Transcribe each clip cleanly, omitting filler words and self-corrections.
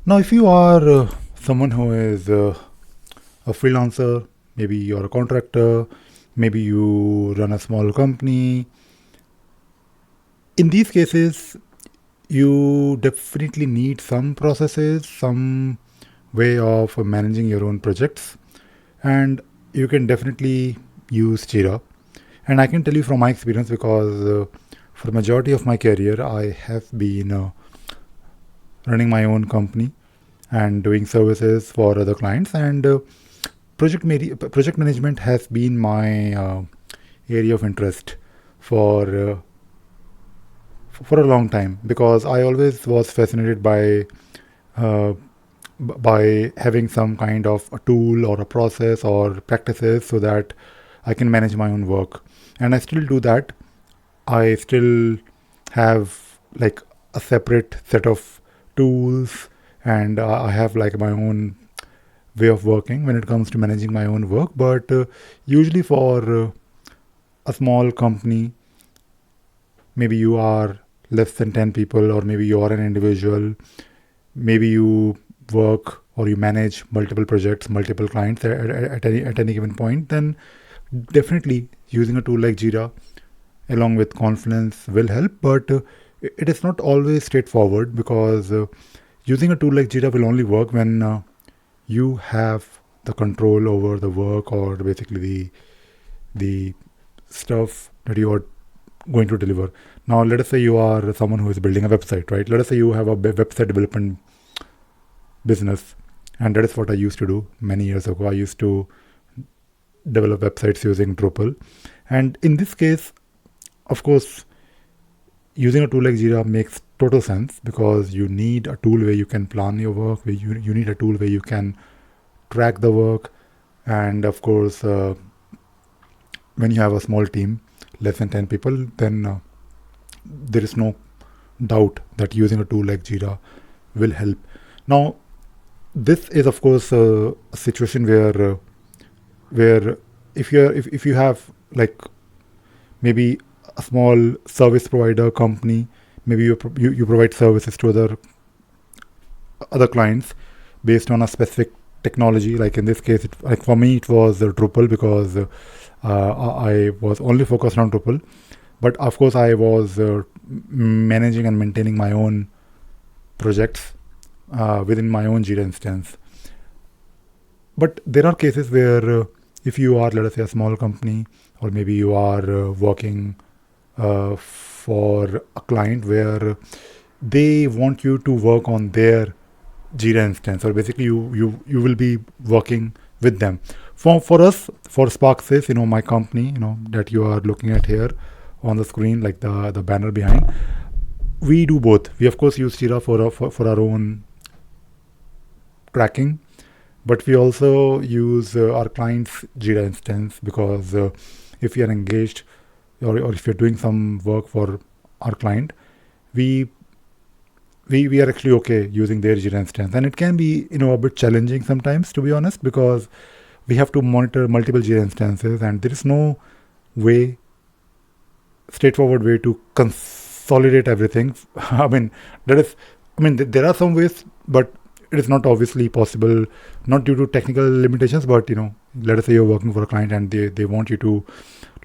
Now, if you are someone who is a freelancer, maybe you're a contractor, maybe you run a small company, in these cases, you definitely need some processes, some way of managing your own projects, and you can definitely use Jira. And I can tell you from my experience because for the majority of my career, I have been running my own company and doing services for other clients. And project management has been my area of interest for for a long time because I always was fascinated uh, by having some kind of a tool or a process or practices so that I can manage my own work. And I still do that. I still have like a separate set of tools, and I have like my own way of working when it comes to managing my own work. But usually for a small company, maybe you are less than 10 people, or maybe you are an individual, maybe you work or you manage multiple projects, multiple clients at any given point, then definitely using a tool like Jira along with Confluence will help. But it is not always straightforward because using a tool like Jira will only work when you have the control over the work, or basically the stuff that you are going to deliver. Now, let us say you are someone who is building a website, right? Let us say you have a website development business, and that is what I used to do many years ago. I used to develop websites using Drupal, and in this case, of course, using a tool like Jira makes total sense because you need a tool where you can plan your work, where you need a tool where you can track the work, and of course, when you have a small team, less than 10 people, then there is no doubt that using a tool like Jira will help. Now, this is of course a situation where if you have like maybe a small service provider company, maybe you provide services to other clients based on a specific technology. Like in this case, like for me, it was Drupal because I was only focused on Drupal. But of course, I was managing and maintaining my own projects within my own Jira instance. But there are cases where if you are, let us say, a small company, or maybe you are working for a client where they want you to work on their Jira instance, or basically you will be working with them. For us, for Sparksys, my company, that you are looking at here on the screen, like the banner behind, we do both. We of course use Jira for our own tracking, but we also use our client's Jira instance because if we are engaged, or if you're doing some work for our client, we we are actually okay using their Jira instance. And it can be a bit challenging sometimes, to be honest, because we have to monitor multiple Jira instances, and there is no way straightforward way to consolidate everything. I mean, that is, there are some ways, but it is not obviously possible, not due to technical limitations, but let us say you're working for a client and they want you to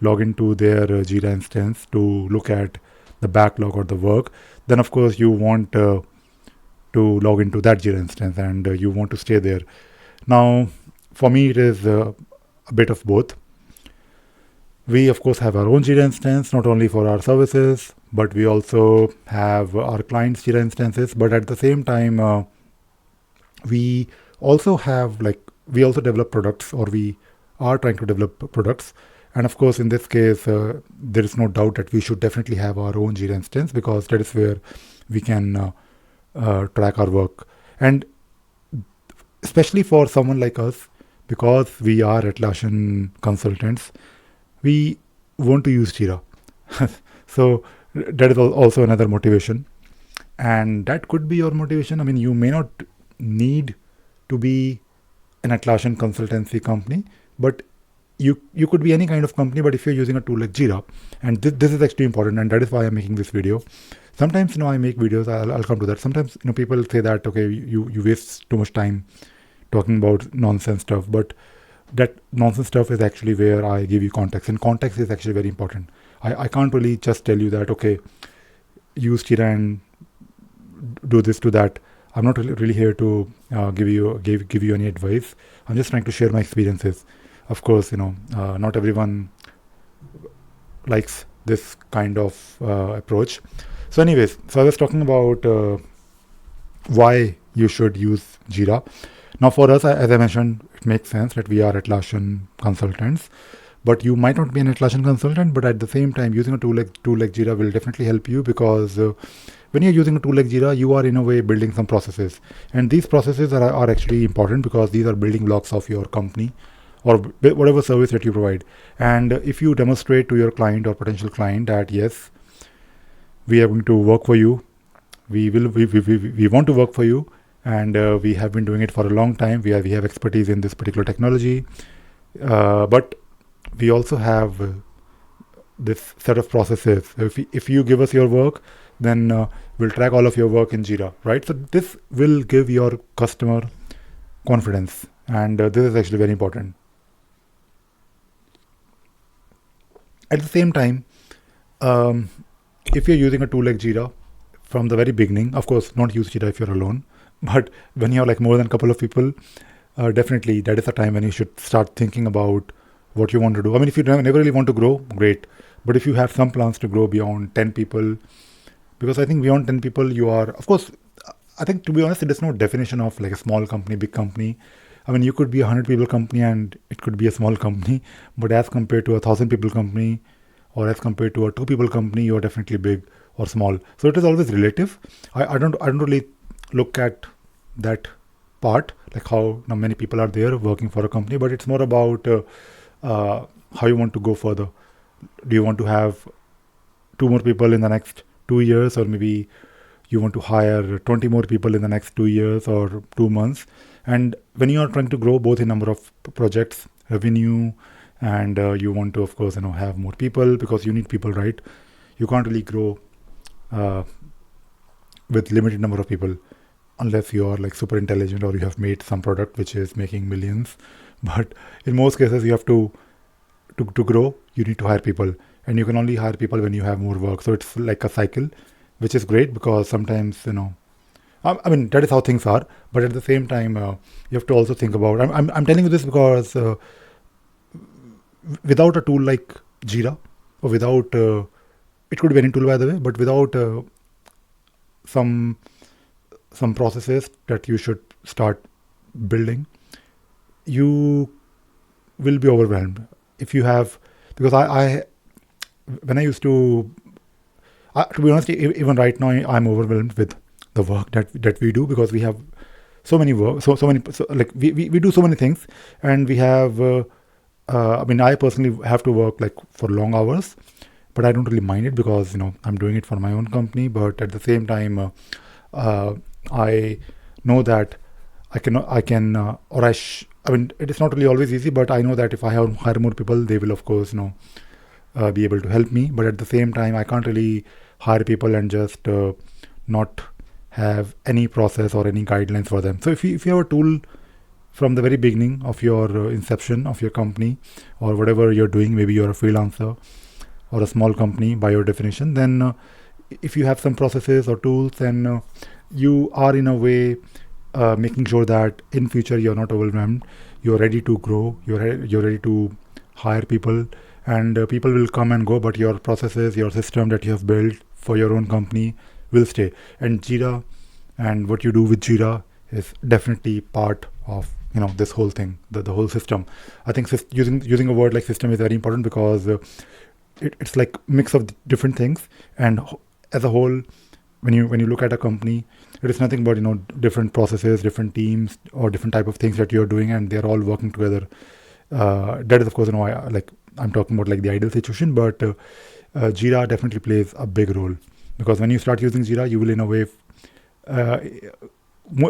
log into their Jira instance to look at the backlog or the work. Then of course you want to log into that Jira instance, and you want to stay there. Now, for me, it is a bit of both. We, of course, have our own Jira instance, not only for our services, but we also have our clients' Jira instances. But at the same time, we also have we also develop products, or we are trying to develop products. And of course, in this case, there is no doubt that we should definitely have our own Jira instance because that is where we can track our work. And especially for someone like us, because we are Atlassian consultants, we want to use Jira. So that is also another motivation. And that could be your motivation. I mean, you may not need to be an Atlassian consultancy company, but you could be any kind of company. But if you're using a tool like Jira, and this is actually important, and that is why I'm making this video. Sometimes I make videos. I'll come to that. Sometimes people say that okay, you waste too much time talking about nonsense stuff, but that nonsense stuff is actually where I give you context, and context is actually very important. I can't really just tell you that okay, use Jira and do this, do that. I'm not really here to give you any advice. I'm just trying to share my experiences. Of course, not everyone likes this kind of approach. So, anyways, so I was talking about why you should use Jira. Now, for us, as I mentioned, it makes sense that we are Atlassian consultants, but you might not be an Atlassian consultant, but at the same time, using a tool like Jira will definitely help you, because when you're using a tool like Jira, you are in a way building some processes. And these processes are actually important because these are building blocks of your company or whatever service that you provide. And if you demonstrate to your client or potential client that yes, we are going to work for you, we want to work for you, and we have been doing it for a long time. We have expertise in this particular technology, but we also have this set of processes. If you give us your work, then we'll track all of your work in Jira, right? So this will give your customer confidence, and this is actually very important. At the same time, um, if you're using a tool like Jira from the very beginning, of course, not use Jira if you're alone, but when you're like more than a couple of people, definitely that is the time when you should start thinking about what you want to do. I mean, if you never really want to grow, great. But if you have some plans to grow beyond 10 people, because I think beyond 10 people, you are, of course, I think to be honest, there is no definition of like a small company, big company. I mean, you could be a 100 people company and it could be a small company, but as compared to a 1,000 people company or as compared to a 2 people company, you are definitely big or small. So it is always relative. I don't really look at that part, like how many people are there working for a company, but it's more about how you want to go further. Do you want to have 2 more people in the next 2 years, or maybe you want to hire 20 more people in the next 2 years or 2 months? And when you are trying to grow both in number of projects, revenue, and you want to, of course, have more people because you need people, right? You can't really grow uh, with limited number of people unless you are like super intelligent or you have made some product which is making millions. But in most cases, you have to grow, you need to hire people, and you can only hire people when you have more work. So it's like a cycle, which is great because sometimes I mean that is how things are. But at the same time, you have to also think about. I'm telling you this because without a tool like Jira, or without it could be any tool by the way, but without some some processes that you should start building, you will be overwhelmed if you have, because I when I used to be honest, even right now I'm overwhelmed with the work that we do, because we have so many work, so many, like we do so many things, and we have I mean, I personally have to work like for long hours, but I don't really mind it because I'm doing it for my own company. But at the same time, I know that I mean, it is not really always easy, but I know that if I hire more people, they will, of course, be able to help me. But at the same time, I can't really hire people and just not have any process or any guidelines for them. So if you have a tool from the very beginning of your inception of your company or whatever you're doing, maybe you're a freelancer or a small company by your definition, then if you have some processes or tools, then you are in a way making sure that in future you're not overwhelmed, you're ready to grow, you're ready to hire people, and people will come and go, but your processes, your system that you have built for your own company will stay. And Jira and what you do with Jira is definitely part of this whole thing, the whole system. I think using a word like system is very important because it's like mix of different things, and as a whole, when you look at a company, it is nothing but different processes, different teams, or different type of things that you're doing, and they're all working together. That is, of course, I'm talking about like the ideal situation, but Jira definitely plays a big role, because when you start using Jira, you will in a way, uh,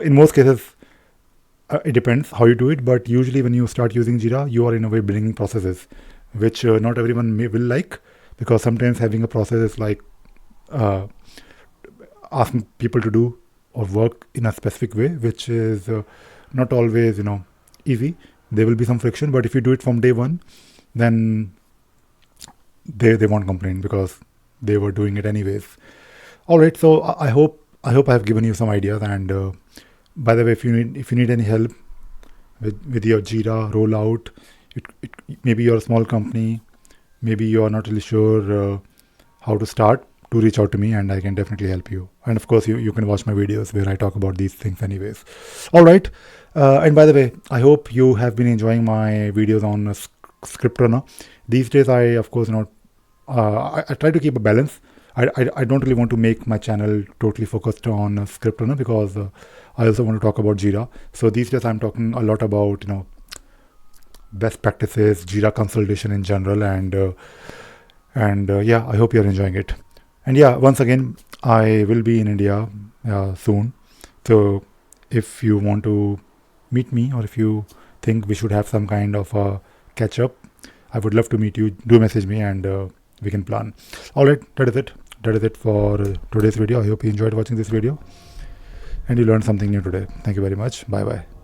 in most cases, it depends how you do it, but usually when you start using Jira, you are in a way bringing processes, which not everyone will like, because sometimes having a process is like uh, asking people to do or work in a specific way, which is not always easy. There will be some friction, but if you do it from day one, then they won't complain because they were doing it anyways. All right, so I hope I have given you some ideas. And by the way, if you need any help with your Jira rollout, maybe you're a small company, maybe you are not really sure how to start, to reach out to me and I can definitely help you. And of course, you can watch my videos where I talk about these things anyways. All right. And by the way, I hope you have been enjoying my videos on script runner. These days, I, of course, I try to keep a balance. I don't really want to make my channel totally focused on script runner because I also want to talk about Jira. So these days I'm talking a lot about best practices, Jira consultation in general, and yeah, I hope you're enjoying it. And yeah, once again, I will be in India soon. So if you want to meet me, or if you think we should have some kind of a catch up, I would love to meet you. Do message me and we can plan. All right, that is it. That is it for today's video. I hope you enjoyed watching this video and you learned something new today. Thank you very much. Bye bye.